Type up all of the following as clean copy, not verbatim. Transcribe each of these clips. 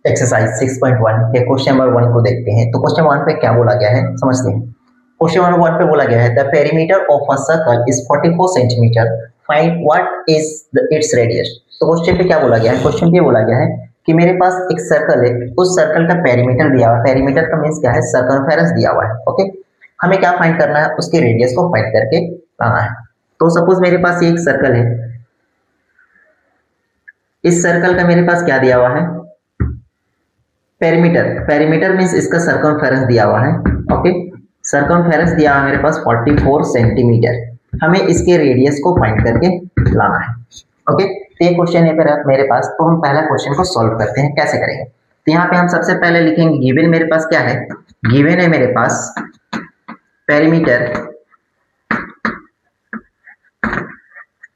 Exercise 6.1 के question number 1 को देखते हैं। तो क्वेश्चन 1 पे क्या बोला गया है समझते हैं। क्वेश्चन नंबर 1 पे बोला गया है the perimeter of a circle is 44 centimetre, find what is its radius. तो क्वेश्चन पे क्या बोला गया है, क्वेश्चन पे बोला गया है कि मेरे पास एक सर्कल है, उस सर्कल का पेरीमीटर दिया हुआ है। पेरीमीटर का मींस क्या है, सर्कमफेरेंस दिया हुआ है। ओके, हमें क्या फाइंड करना है, उसके रेडियस को फाइंड करके लाना है। तो सपोज मेरे पास ये एक सर्कल है, इस सर्कल का मेरे पास क्या दिया हुआ है, पेरीमीटर। पेरीमीटर मींस इसका सर्कमफेरेंस दिया हुआ है। ओके, सर्कमफेरेंस दिया हुआ है मेरे पास 44 सेंटीमीटर। हमें इसके रेडियस को फाइंड करके लाना है। ओके, तो ये क्वेश्चन है मेरे पास। तो हम पहला क्वेश्चन को सॉल्व करते हैं। कैसे करेंगे, तो यहाँ पे हम सबसे पहले लिखेंगे गिवन मेरे पास क्या है, गिवन है मेरे पास perimeter,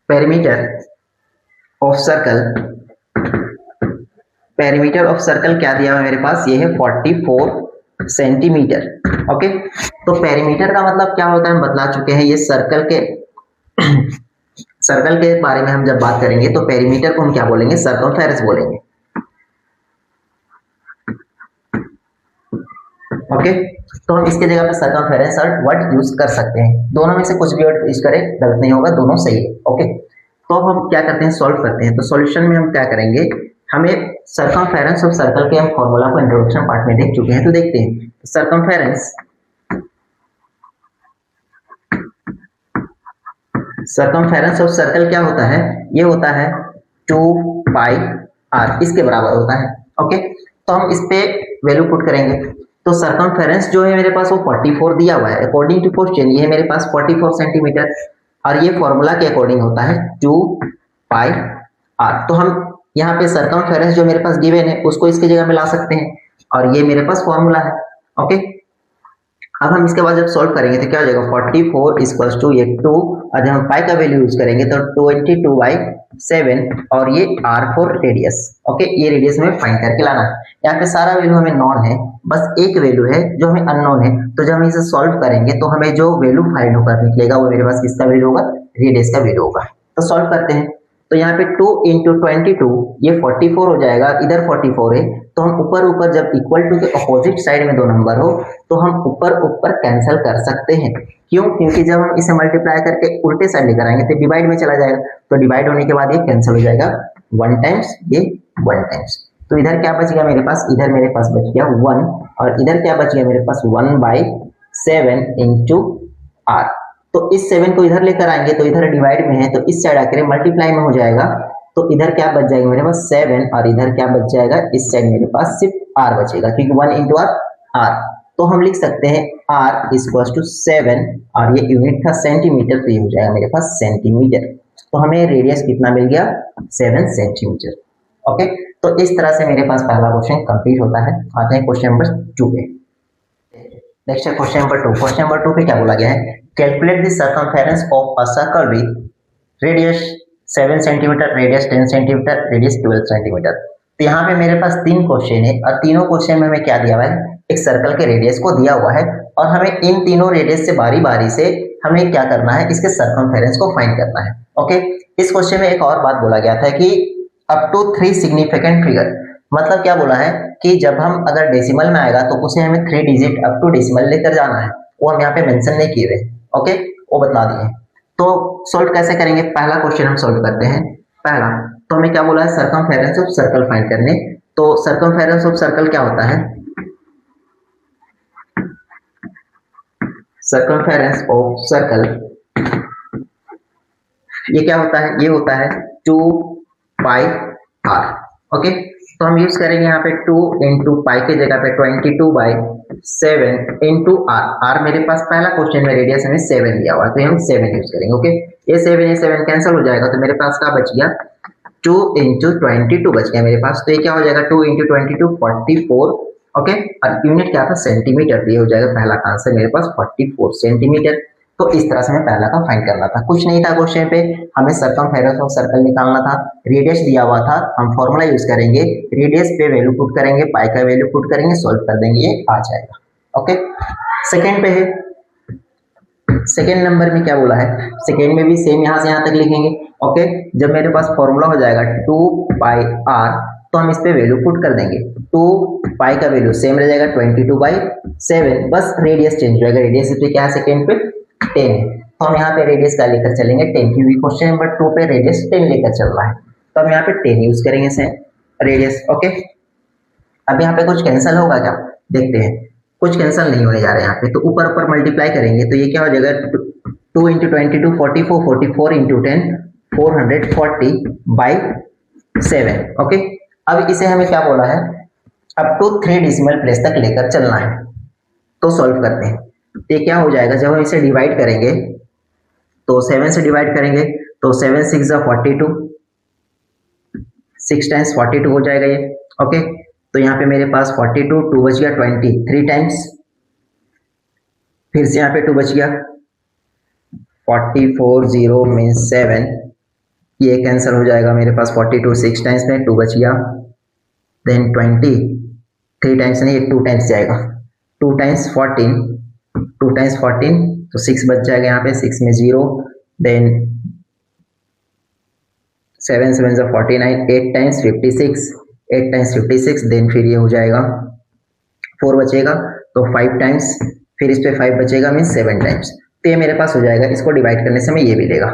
perimeter of circle, perimeter of circle क्या दिया हुआ है मेरे पास, ये है 44 सेंटीमीटर। ओके, तो पेरीमीटर का मतलब क्या होता है हम बतला चुके हैं। ये सर्कल के सर्कल के बारे में हम जब बात करेंगे तो पेरीमीटर को हम क्या बोलेंगे, सर्कमफेरेंस बोलेंगे। ओके, तो हम इसके जगह पे सर्कमफेरेंस और वर्ड यूज कर सकते हैं। दोनों में से कुछ भी वर्ड यूज करें गलत नहीं होगा, दोनों सही है। ओके, तो हम क्या करते हैं, सॉल्व करते हैं। तो सॉल्यूशन में हम क्या करेंगे, हमें सर्कमफेरेंस ऑफ सर्कल के हम फॉर्मूला को इंट्रोडक्शन पार्ट में देख चुके हैं, तो देखते हैं। सर्कमफेरेंस, सर्कमफेरेंस ऑफ सर्कल क्या होता है, ये होता है 2 पाई आर, इसके बराबर होता है। ओके, तो हम इस पे वैल्यू पुट करेंगे। तो सर्कमफेरेंस जो है मेरे पास वो 44 दिया हुआ है। अकॉर्डिंग टू क्वेश्चन ये है मेरे पास 44 सेंटीमीटर, और ये फॉर्मूला के अकॉर्डिंग होता है 2 पाई आर। तो हम यहाँ पे सर्कमफेरेंस जो मेरे पास गिवन है उसको इसकी जगह में ला सकते हैं, और ये मेरे पास फॉर्मूला है। ओके, अब हम इसके बाद जब सॉल्व करेंगे तो क्या हो जाएगा, 44 इक्वल्स टू ये 2, और जब हम पाई का वैल्यू यूज करेंगे तो 22/7, और ये r फॉर रेडियस। ओके, ये रेडियस हमें फाइंड करके लाना है। यहाँ पे सारा वैल्यू हमें नॉन है, बस एक वैल्यू है जो हमें अननोन है। तो जब हम इसे सॉल्व करेंगे तो हमें जो वैल्यू फाइंड होकर निकलेगा वो मेरे पास किसका वैल्यू होगा, रेडियस का वैल्यू होगा। तो सॉल्व करते हैं। तो यहाँ पे 2 × 22 ये 44 हो जाएगा, इधर 44 है। तो हम ऊपर ऊपर जब इक्वल टू के अपोजिट साइड में दो नंबर हो तो हम ऊपर ऊपर कैंसिल कर सकते हैं। क्यों, क्योंकि जब हम इसे मल्टीप्लाई करके उल्टे साइड लेकर आएंगे तो डिवाइड में चला जाएगा। तो डिवाइड होने के बाद ये कैंसिल हो जाएगा, 1 टाइम्स ये 1 टाइम्स। तो इधर क्या बच गया मेरे पास, इधर मेरे पास बच गया 1, और इधर क्या बच गया मेरे पास 1/7 × r। तो इस 7 को इधर लेकर आएंगे तो इधर डिवाइड में है, तो इस साइड आकर मल्टीप्लाई में हो जाएगा। तो इधर क्या बच जाएगा मेरे पास 7, और इधर क्या बच जाएगा, इस साइड मेरे पास सिर्फ r बचेगा, क्योंकि 1 × r। तो हम लिख सकते हैं r = 7, और ये यूनिट था सेंटीमीटर, तो ये हो जाएगा मेरे पास सेंटीमीटर। तो हमें रेडियस कितना मिल गया, 7 सेंटीमीटर। ओके, तो इस तरह से मेरे पास पहला क्वेश्चन कंप्लीट होता है। आते हैं क्वेश्चन नंबर 2 पे। नेक्स्ट है क्वेश्चन नंबर 2। क्वेश्चन नंबर 2 पे क्या बोला गया है, calculate the circumference of a circle with radius 7 centimetre, radius 10 centimetre, radius 12 centimetre. तो यहाँ पे मेरे पास 3 क्वेश्चन है, और तीनों क्वेश्चन में हमें क्या दिया हुआ है, एक सर्कल के रेडियस को दिया हुआ है, और हमें इन तीनों रेडियस से बारी बारी से हमें क्या करना है, इसके सर्कमफेरेंस को फाइंड करना है। ओके, इस क्वेश्चन में एक और बात बोला गया था कि अप टू 3 सिग्निफिकेंट फिगर, मतलब क्या बोला है कि जब हम अगर डेसिमल में आएगा तो उसे हमें 3 डिजिट अप टू डेसिमल लेकर जाना है। वो हम यहाँ पे मेंशन नहीं किए हुए। ओके, वो बता दिए। तो सॉल्व कैसे करेंगे, पहला क्वेश्चन हम सॉल्व करते हैं। पहला तो हमें क्या बोला है, सर्कमफेरेंस ऑफ सर्कल फाइंड करने। तो सर्कमफेरेंस ऑफ सर्कल क्या होता है, सर्कमफेरेंस ऑफ सर्कल ये क्या होता है, ये होता है 2 पाई r। ओके, तो हम यूज करेंगे यहाँ पे 2 × पाई के जगह पे 22/7 × r। r मेरे पास पहला क्वेश्चन में रेडियस हमें 7 दिया हुआ है, तो हम 7 यूज करेंगे। ओके, ये 7 कैंसिल हो जाएगा, तो मेरे पास क्या बच गया, 2 × 22 बच गया मेरे पास। तो ये क्या हो जाएगा, 2 × 22 44। ओके, और यूनिट क्या था, सेंटीमीटर। तो ये हो जाएगा पहला का आंसर मेरे पास 44 सेंटीमीटर। तो इस तरह से हमें पहला का फाइंड करना था, कुछ नहीं था क्वेश्चन पे, हमें सर्कमफेरेंस ऑफ सर्कल निकालना था। रेडियस दिया हुआ था, हम फॉर्मूला यूज करेंगे, रेडियस पे वैल्यू पुट करेंगे, पाई का वैल्यू पुट करेंगे, सॉल्व कर देंगे, ये आ जाएगा। ओके, सेकंड पे है, सेकंड नंबर में क्या बोला है, सेकंड में भी सेम यहाँ से यहाँ तक लिखेंगे। ओके, जब मेरे पास फॉर्मूला हो जाएगा 2 पाई r, तो हम इस पे वैल्यू पुट कर देंगे। 2 पाई का वैल्यू सेम रह जाएगा 22/7, बस रेडियस चेंज हो जाएगा। रेडियस पे क्या है सेकेंड पे 10 है, तो हम यहाँ पे रेडियस का लेकर चलेंगे 10, क्योंकि क्वेश्चन नंबर 2 पे रेडियस 10 लेकर चल रहा है, तो हम यहाँ पे 10 यूज करेंगे से रेडियस। ओके, अब यहाँ पे कुछ कैंसिल होगा क्या, देखते हैं। कुछ कैंसिल नहीं होने जा रहा है यहाँ पे, तो ऊपर ऊपर मल्टीप्लाई करेंगे तो ये क्या हो जाएगा 2 × 22 44, 44 × 10 440/7। ओके, अब इसे हमें क्या बोला है, अप टू 3 डेसिमल प्लेस तक लेकर चलना है। तो सॉल्व करते हैं, ये क्या हो जाएगा, जब हम इसे डिवाइड करेंगे तो 7 से डिवाइड करेंगे तो 7 × 6 = 42, 6 टाइम्स 42 हो जाएगा ये। ओके, तो यहाँ पे मेरे पास 42, 2 बच गया 20, 3 टाइम्स, फिर से यहाँ पे 2 बच गया 44, 0 मीन्स 7, ये कैंसिल हो जाएगा मेरे पास 42, 6 टाइम्स में 2 बच गया, देन 20, 3 टाइम्स नहीं 2 टाइम्स जाएगा, 2 टाइम्स 14, 2 टाइम्स 14 तो 6 बच जाएगा यहाँ पे, 6 में 0, देन 7 7 = 49, 8 टाइम्स 56, 8 टाइम्स 56, देन फिर ये हो जाएगा 4 बचेगा तो 5 टाइम्स, फिर इस पे 5 बचेगा मीन्स 7 टाइम्स, तो ये मेरे पास हो जाएगा। इसको डिवाइड करने से हमें ये मिलेगा।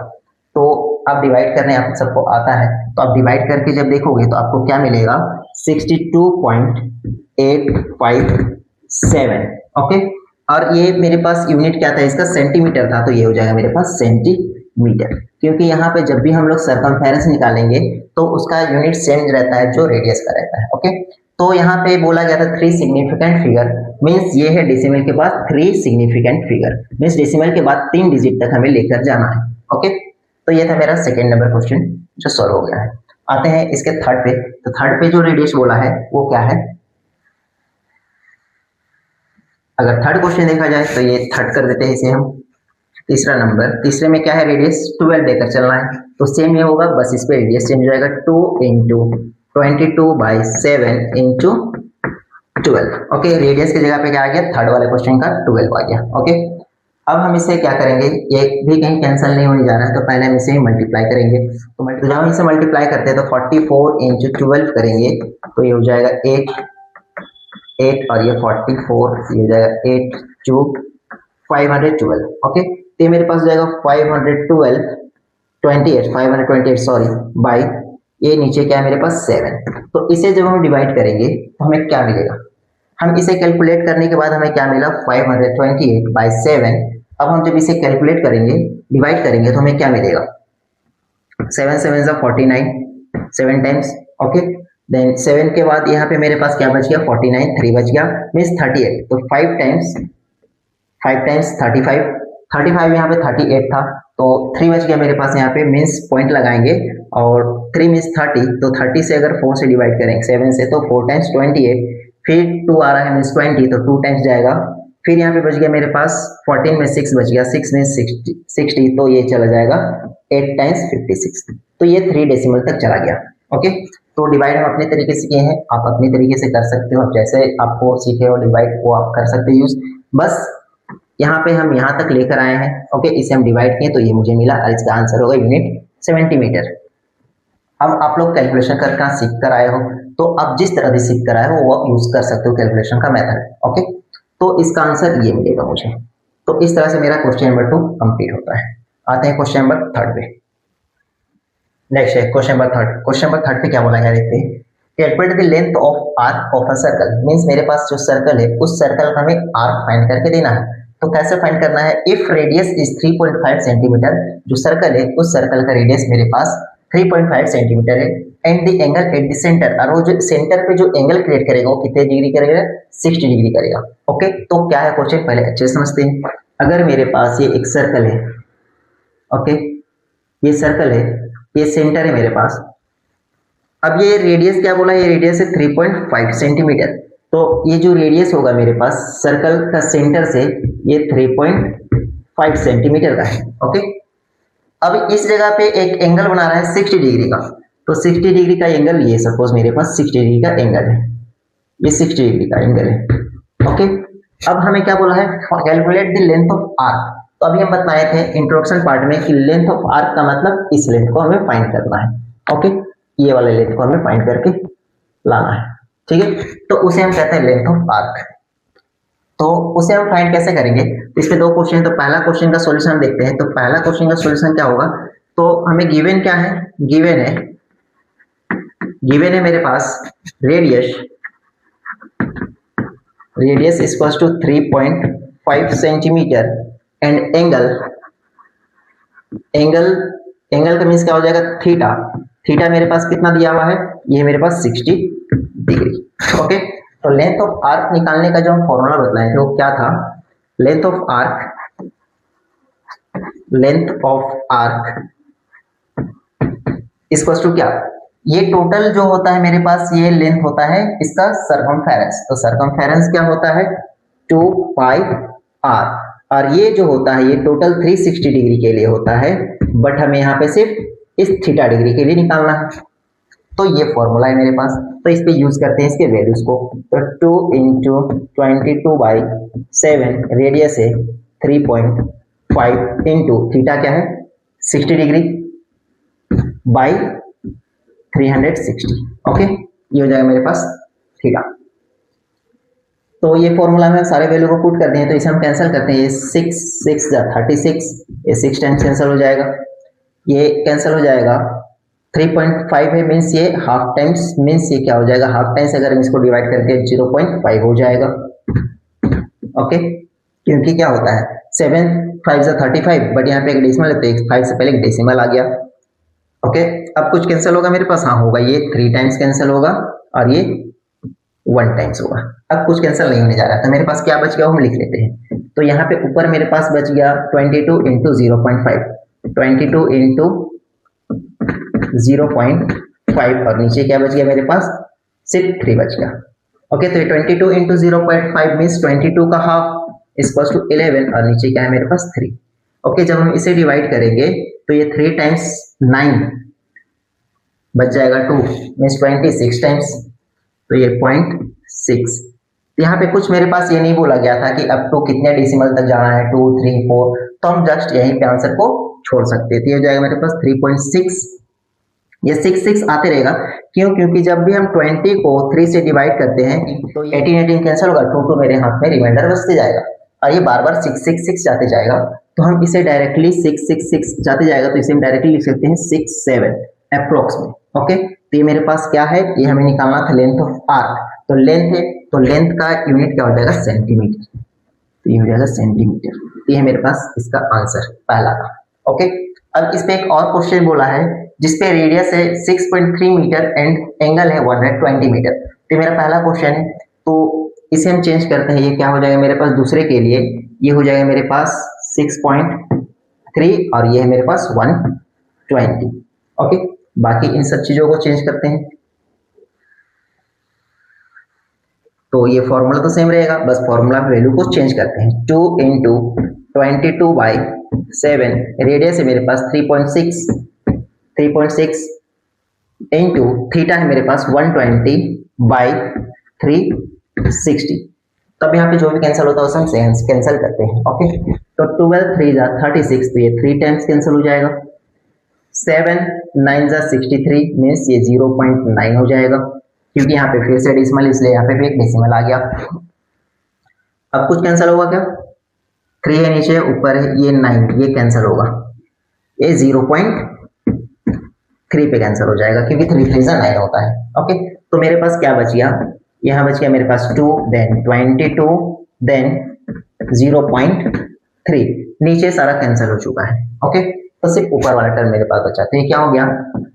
तो आप डिवाइड करने आप सबको आता है, तो आप डिवाइड करके जब देखोगे तो आपको क्या मिलेगा 62.857। ओके, और ये मेरे पास यूनिट क्या था इसका, सेंटीमीटर था, तो ये हो जाएगा मेरे पास सेंटीमीटर, क्योंकि यहाँ पे जब भी हम लोग सरकमफेरेंस निकालेंगे तो उसका यूनिट सेम रहता है जो रेडियस का रहता है। ओके, तो यहाँ पे बोला गया था 3 सिग्निफिकेंट फिगर, मीन्स ये है डेसिमल के बाद 3 सिग्निफिकेंट फिगर, मीन्स डेसिमल के बाद 3 डिजिट तक हमें लेकर जाना है। ओके, तो ये था मेरा सेकेंड नंबर क्वेश्चन जो सॉल्व हो गया है। आते हैं इसके थर्ड पे, तो थर्ड पे जो रेडियस बोला है वो क्या है, अगर थर्ड क्वेश्चन देखा जाए तो ये थर्ड कर देते हैं इसे हम। तीसरा नंबर, तीसरे में क्या है रेडियस 12 देकर चलना है, तो सेम ये होगा, बस इस पे रेडियस चेंज हो जाएगा 2 × 22/7 × 12। ओके, रेडियस की जगह पे क्या आ गया, थर्ड वाले क्वेश्चन का 12 आ गया। ओके, अब हम इसे क्या करेंगे, ये भी कहीं कैंसिल नहीं होने जा रहा है, तो पहले हम इसे मल्टीप्लाई करेंगे। तो जब हम इसे मल्टीप्लाई करते हैं तो 44 × 12 करेंगे तो ये हो जाएगा 8 और ये 44, ये हो जाएगा 8 × 512। ओके, तो ये मेरे पास हो जाएगा 528 सॉरी बाई, ये नीचे क्या है मेरे पास 7। तो इसे जब हम डिवाइड करेंगे तो हमें क्या मिलेगा, हम इसे कैलकुलेट करने के बाद हमें क्या मिला 528/7। अब हम जब इसे कैलकुलेट करेंगे, डिवाइड करेंगे तो हमें क्या मिलेगा, 7 7 = 49, 7 टाइम्स। ओके, देन 7 के बाद यहाँ पे मेरे पास क्या बच गया 49, 3 बच गया मीन्स 38, तो 5 टाइम्स 35, 35 यहाँ पे 38 था, तो 3 बच गया मेरे पास यहाँ पे, मीन्स पॉइंट लगाएंगे और 3 मीन्स 30, तो 30 से अगर 4 से डिवाइड करेंगे 7 से तो 4 टाइम्स 28, फिर 2 आ रहा है मीन्स 20, तो 2 टाइम्स जाएगा, फिर यहाँ पे बच गया मेरे पास 14 में 6 बच गया, 6 में 60, तो ये चला जाएगा 8 टाइम्स 56, तो ये 3 डेसिमल तक चला गया। ओके, तो डिवाइड हम अपने तरीके से किए हैं, आप अपने तरीके से कर सकते हो, जैसे आपको सीखे हो डिवाइड वो आप कर सकते हो यूज। बस यहाँ पे हम यहाँ तक लेकर आए हैं। ओके, इसे हम डिवाइड किए तो ये मुझे मिला और इसका आंसर होगा यूनिट सेंटीमीटर। अब आप लोग कैलकुलेशन करना सीख कर आए हो, तो अब जिस तरह से सीख कर आए हो वो आप यूज कर सकते हो कैलकुलेशन का मेथड। ओके, तो इसका आंसर ये मिलेगा मुझे। तो इस तरह से मेरा क्वेश्चन नंबर 2 कंप्लीट होता है। आते हैं क्वेश्चन नंबर 3 पे। नेक्स्ट है क्वेश्चन नंबर 3। क्वेश्चन नंबर 3 पे क्या बोला गया देखते हैं। Calculate the length of arc of a circle, means मेरे पास जो सर्कल है उस सर्कल का हमें आर्क फाइंड करके देना है। तो कैसे फाइंड करना है, इफ रेडियस इज 3.5 सेंटीमीटर, जो सर्कल है उस सर्कल का रेडियस मेरे पास 3.5 सेंटीमीटर है, and the angle at the centre, और वो जो सेंटर पे जो एंगल क्रिएट करेगा वो कितने डिग्री करेगा, 60 डिग्री करेगा। ओके, तो क्या है क्वेश्चन पहले अच्छे समझते हैं। अगर मेरे पास ये एक सर्कल है, ओके ये सर्कल है, ये सेंटर है मेरे पास, अब ये रेडियस क्या बोला, ये रेडियस है 3.5 सेंटीमीटर, तो ये जो रेडियस होगा मेरे पास सर्कल का सेंटर से ये 3.5 सेंटीमीटर का है। ओके, अब इस जगह पे एक एंगल बना रहा है 60 डिग्री का, तो 60 डिग्री का एंगल, ये सपोज मेरे पास 60 डिग्री का एंगल है, ये 60 डिग्री का एंगल है। ओके, अब हमें क्या बोला है, calculate the length of arc. तो अभी हम बताए थे इंट्रोडक्शन पार्ट में कि लेंथ ऑफ आर्क का मतलब इस लेंथ को हमें फाइंड करना है। ओके, ये वाले लेंथ को हमें फाइंड करके लाना है, ठीक है। तो उसे हम कहते हैं लेंथ ऑफ आर्क। तो उसे हम फाइंड कैसे करेंगे, इस पे दो क्वेश्चन, तो पहला क्वेश्चन का सॉल्यूशन देखते हैं। तो पहला क्वेश्चन का सॉल्यूशन क्या होगा, तो हमें गिवन क्या है, गिवन है मेरे पास radius equals to 3.5 centimetre and angle का मीन्स क्या हो जाएगा, थीटा मेरे पास कितना दिया हुआ है, ये मेरे पास 60 डिग्री। ओके, तो लेंथ ऑफ आर्क निकालने का जो हम फॉर्मूला बताए थे वो क्या था, length of arc equals to क्या, ये टोटल जो होता है मेरे पास, ये लेंथ होता है इसका सरकमफेरेंस। तो सरकमफेरेंस क्या होता है 2 पाई आर, और ये जो होता है ये टोटल 360 डिग्री के लिए होता है, बट हमें यहाँ पे सिर्फ इस थीटा डिग्री के लिए निकालना है। तो ये फॉर्मूला है मेरे पास, तो इस पे यूज करते हैं इसके वैल्यूज को। तो 2 इंटू 22/7 रेडियस है 3.5 इंटू थीटा क्या है 60 डिग्री बाई 360। ओके, ये हो जाएगा मेरे पास थीटा। तो ये फॉर्मूला में सारे वैल्यू को पुट करते हैं, तो इसे हम कैंसिल करते हैं, ये 6 जा 36, ये 6 टाइम्स कैंसिल हो जाएगा, ये कैंसिल हो जाएगा। 3.5 है मीन्स ये हाफ टाइम्स, मीन्स ये क्या हो जाएगा, हाफ टाइम्स अगर हम इसको डिवाइड करके 0.5 हो जाएगा। ओके, क्योंकि क्या होता है 7 5 जा 35, बट यहाँ पे एक डेसिमल है तो 5 से पहले एक डेसिमल आ गया। ओके, अब कुछ कैंसिल होगा मेरे पास, हाँ होगा, ये 3 टाइम्स कैंसिल होगा और ये 1 टाइम्स होगा। अब कुछ कैंसिल नहीं होने जा रहा, तो मेरे पास क्या बच गया वो हम लिख लेते हैं। तो यहाँ पे ऊपर मेरे पास बच गया 22 इंटू 0.5, 22 इंटू 0.5, और नीचे क्या बच गया मेरे पास, सिर्फ 3 बच गया। ओके, तो ये 22 इंटू 0.5 मीन्स 22 का हाफ इक्वल्स टू 11, और नीचे क्या है मेरे पास 3। ओके, जब हम इसे डिवाइड करेंगे तो ये 3 टाइम्स 9 बच जाएगा 2 मीन्स 26 टाइम्स, तो ये 0.6। यहाँ पे कुछ मेरे पास ये नहीं बोला गया था कि अप टू कितने डेसिमल तक जाना है, 2 3 4, तो हम जस्ट यहीं पे आंसर को छोड़ सकते थे। ये हो जाएगा मेरे पास 3.6, ये 6 आते रहेगा, क्यों, क्योंकि जब भी हम 20 को 3 से डिवाइड करते हैं तो 18 कैंसिल होगा, 2 मेरे हाथ में रिमाइंडर बचते जाएगा, और ये बार बार 6 जाते जाएगा, तो हम इसे डायरेक्टली 6 जाते जाएगा, तो इसे हम डायरेक्टली लिख सकते हैं 6 7 अप्रोक्स में। ओके, तो ये मेरे पास क्या है, ये हमें निकालना था लेंथ ऑफ आर्क। तो लेंथ है, तो लेंथ का यूनिट क्या हो जाएगा, सेंटीमीटर, तो ये हो जाएगा सेंटीमीटर। ये है मेरे पास इसका आंसर पहला का। ओके, अब इस पे एक और क्वेश्चन बोला है जिसपे रेडियस है 6.3 मीटर एंड एंगल है 120 मीटर। तो मेरा पहला क्वेश्चन है, तो इसे हम चेंज करते हैं, ये क्या हो जाएगा मेरे पास दूसरे के लिए, ये हो जाएगा मेरे पास 6.3 और ये है मेरे पास 120। ओके, बाकी इन सब चीजों को चेंज करते हैं, तो ये फॉर्मूला तो सेम रहेगा, बस फॉर्मूला वैल्यू को चेंज करते हैं। 2 इंटू 22/7 रेडियस है मेरे पास 3.6 इंटू थीटा है मेरे पास 120/360। तब यहाँ पे जो भी कैंसिल होता है उसे हम कैंसिल करते हैं। ओके, तो 12 3 जा 36, तो ये 3 टाइम्स कैंसिल हो जाएगा, 7 9 जा 63 मीन्स ये 0.9 हो जाएगा, क्योंकि यहाँ पे फिर से डेसिमल, इसलिए यहाँ पे भी एक डेसिमल आ गया। अब कुछ कैंसिल होगा क्या, 3 है नीचे, ऊपर है ये 9, ये कैंसिल होगा, ये 0.3 पे कैंसिल हो जाएगा, क्योंकि 3 3 जा 9 होता है। ओके, तो मेरे पास क्या बच गया, यहाँ बच गया मेरे पास 2 देन 22 देन 0.3, नीचे सारा कैंसिल हो चुका है। ओके, तो सिर्फ ऊपर वाला टर्म मेरे पास बचा, तो ये क्या हो गया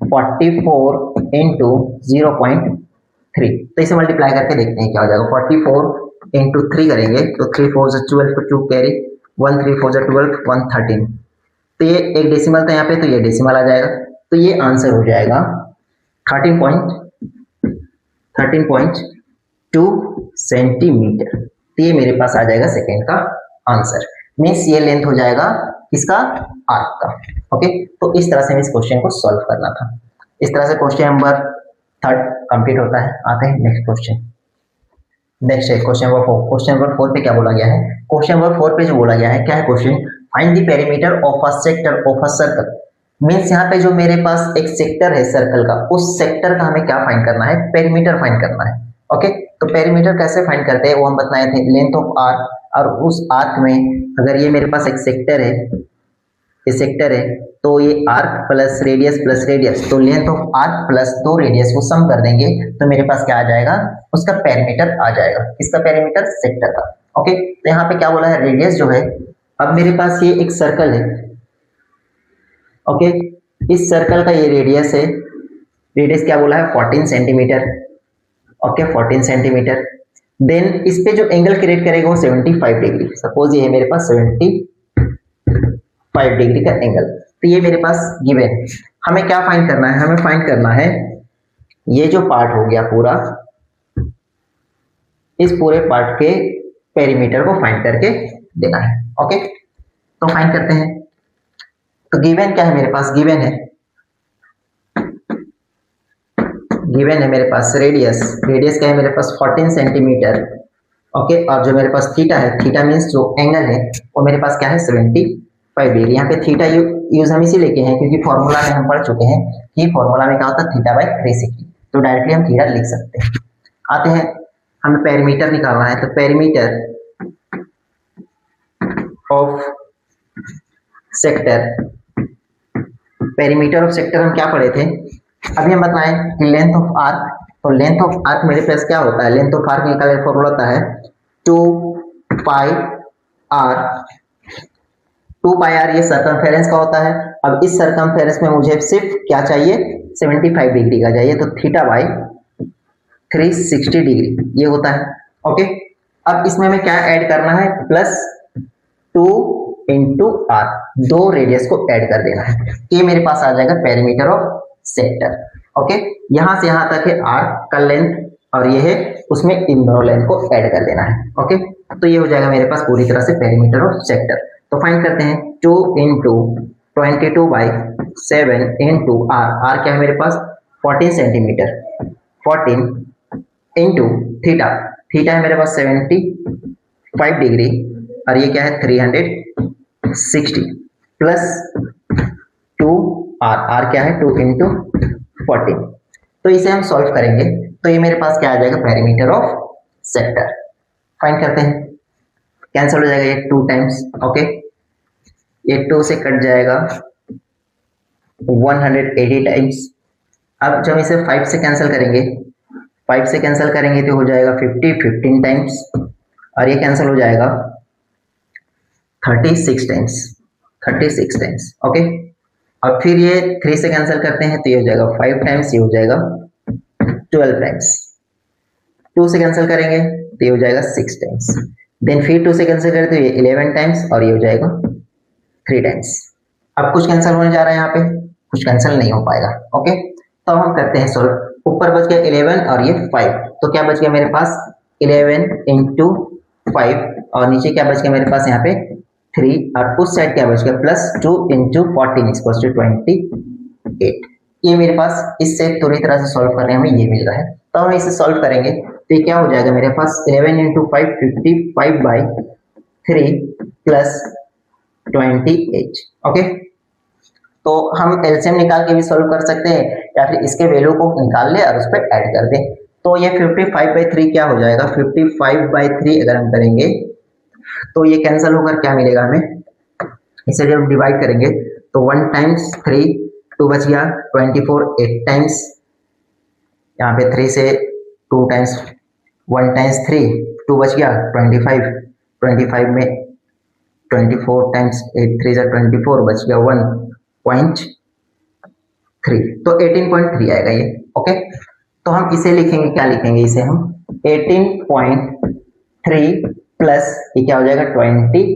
44 इंटू 0.3। तो इसे मल्टीप्लाई करके देखते हैं क्या हो जाएगा, 44 इंटू 3 करेंगे तो 3 4 12 को 2 कैरी, 1 3 4 12 1 13, तो ये एक डेसिमल था यहाँ पे, तो ये डेसिमल आ जाएगा, तो ये आंसर हो जाएगा 13.2 सेंटीमीटर। तो ये मेरे पास आ जाएगा सेकेंड का आंसर, मीन्स ये लेंथ हो जाएगा इसका आर्क का। ओके, तो इस तरह से हमें इस क्वेश्चन को सॉल्व करना था। इस तरह से क्वेश्चन नंबर 3 कंप्लीट होता है। आते हैं नेक्स्ट क्वेश्चन। नेक्स्ट है क्वेश्चन नंबर 4। क्वेश्चन नंबर 4 पे क्या बोला गया है, क्वेश्चन नंबर 4 पे जो बोला गया है क्या है question, find the perimeter of a sector of a circle means यहाँ पे जो मेरे पास एक सेक्टर है सर्कल का, उस सेक्टर का हमें क्या फाइंड करना है, पेरीमीटर फाइंड करना है। ओके, तो पेरीमीटर कैसे फाइंड करते हैं वो हम बताए थे, लेंथ ऑफ आर्क, और उस आर्क में अगर ये मेरे पास एक सेक्टर है, ये सेक्टर है, तो ये आर्क प्लस रेडियस, तो length of arc plus 2 radius वो सम कर देंगे तो मेरे पास क्या आ जाएगा, उसका पेरीमीटर आ जाएगा। किसका पेरीमीटर, सेक्टर का। ओके, तो यहाँ पे क्या बोला है, रेडियस जो है, अब मेरे पास ये एक सर्कल है। ओके, इस सर्कल का ये रेडियस है, रेडियस क्या बोला है, 14 सेंटीमीटर। Okay, 14 centimetre. देन इस पे जो एंगल क्रिएट करेगा वो 75 डिग्री, सपोज ये है मेरे पास 75 डिग्री का एंगल, तो ये मेरे पास गिवन है। हमें क्या फाइंड करना है, हमें फाइंड करना है ये जो पार्ट हो गया पूरा, इस पूरे पार्ट के पेरीमीटर को फाइंड करके देना है। ओके, तो फाइंड करते हैं। तो गिवन क्या है मेरे पास, गिवन है मेरे पास रेडियस क्या है मेरे पास 14 सेंटीमीटर। ओके, और जो मेरे पास थीटा है, थीटा मीन्स जो एंगल है वो मेरे पास क्या है 75 डिग्री। यहाँ पे थीटा यूज हम इसी लेके हैं क्योंकि फॉर्मूला में हम पढ़ चुके हैं कि फॉर्मूला में क्या होता है थीटा बाई 360, तो डायरेक्टली हम थीटा लिख सकते हैं। आते हैं, हमें पेरीमीटर निकालना है, तो perimeter of sector, perimeter of sector हम क्या पढ़े थे, अभी हम बताएं कि लेंथ ऑफ आर्क, तो लेंथ ऑफ आर्क मेरे पास क्या होता है, लेंथ ऑफ आर्क निकालने का फॉर्मूला होता है 2 पाई आर, ये सर्कमफेरेंस का होता है। अब इस सर्कमफेरेंस में मुझे सिर्फ क्या चाहिए, 75 डिग्री का चाहिए, तो थीटा बाई 360 डिग्री ये होता है। ओके, अब इसमें हमें क्या ऐड करना है, प्लस 2 इंटू आर, 2 रेडियस को ऐड कर देना है, ये मेरे पास आ जाएगा पेरीमीटर ऑफ सेक्टर। ओके, यहां से यहां तक है आर्क का लेंथ और ये है, उसमें इन दोनों लेंथ को ऐड कर देना है। ओके, तो ये हो जाएगा मेरे पास पूरी तरह से पेरीमीटर ऑफ सेक्टर। तो फाइंड करते हैं 2 इंटू 22/7 इंटू आर, आर क्या है मेरे पास 14 सेंटीमीटर, 14 इंटू थीटा, थीटा है मेरे पास 75 डिग्री और ये क्या है 360 प्लस 2 आर, आर क्या है 2 इंटू 14। तो इसे हम सॉल्व करेंगे तो ये मेरे पास क्या आ जाएगा, पेरीमीटर ऑफ सेक्टर। फाइंड करते हैं, कैंसिल हो जाएगा ये 2 टाइम्स। ओके, ये 2 से कट जाएगा 180 टाइम्स। अब जब इसे 5 से कैंसिल करेंगे, 5 से कैंसिल करेंगे तो हो जाएगा 15 टाइम्स और ये कैंसिल हो जाएगा 36 टाइम्स। ओके, अब फिर ये 3 से कैंसिल करते हैं तो ये हो जाएगा 5 टाइम्स, ये हो जाएगा 12 टाइम्स। 2 से कैंसिल करेंगे तो ये हो जाएगा 6 टाइम्स। देन फिर 2 से कैंसिल करें तो ये 11 टाइम्स और ये हो जाएगा 3 टाइम्स। अब कुछ कैंसिल होने जा रहा है, यहाँ पे कुछ कैंसिल नहीं हो पाएगा। ओके, तो हम करते हैं सॉल्व। ऊपर बच गया 11 और ये 5, तो क्या बच गया मेरे पास 11 इंटू 5 और नीचे क्या बच गया मेरे पास यहाँ पे 3 और उस साइड क्या बच गया प्लस 2 इंटू 14 इक्वल्स टू 28। ये मेरे पास इससे पूरी तरह से सॉल्व करने हमें ये मिल रहा है। तो हम इसे सॉल्व करेंगे तो ये क्या हो जाएगा मेरे पास 11 इंटू 5 55/3 प्लस 28। ओके, तो हम एलसीएम निकाल के भी सॉल्व कर सकते हैं या फिर इसके वैल्यू को निकाल ले और उस पर ऐड कर दें। तो ये 55/3 क्या हो जाएगा, 55/3 अगर हम करेंगे तो ये कैंसिल होकर क्या मिलेगा हमें, इसे जब डिवाइड करेंगे तो 1 टाइम्स 3 2 बच गया 24, 8 टाइम्स, यहाँ पे 3 से 2 टाइम्स 1 टाइम्स 3 2 बच गया 25 में 24 टाइम्स 8 3 से 24 बच गया 1.3, तो 18.3 आएगा ये। ओके, तो हम इसे लिखेंगे, क्या लिखेंगे इसे हम 18.3 प्लस ये क्या हो जाएगा 28।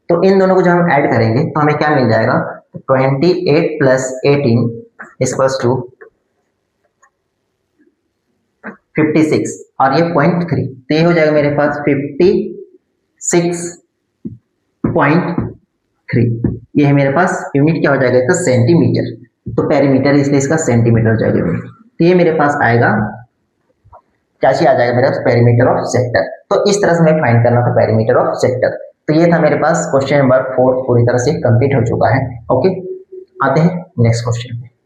तो इन दोनों को जब हम ऐड करेंगे तो हमें क्या मिल जाएगा 28 प्लस 18 इक्वल्स टू 56 और ये 0.3, तो ये हो जाएगा मेरे पास 56.3। ये है मेरे पास यूनिट, क्या हो जाएगा इसका सेंटीमीटर, तो पेरीमीटर इसलिए इसका सेंटीमीटर हो जाएगा यूनिट। तो ये मेरे पास आएगा, क्या चीज आ जाएगा मेरे पास पेरीमीटर ऑफ सेक्टर। तो इस तरह से हमें फाइंड करना था पेरीमीटर ऑफ सेक्टर। तो ये था मेरे पास क्वेश्चन नंबर 4 पूरी तरह से कंप्लीट हो चुका है। ओके, आते हैं नेक्स्ट क्वेश्चन पे।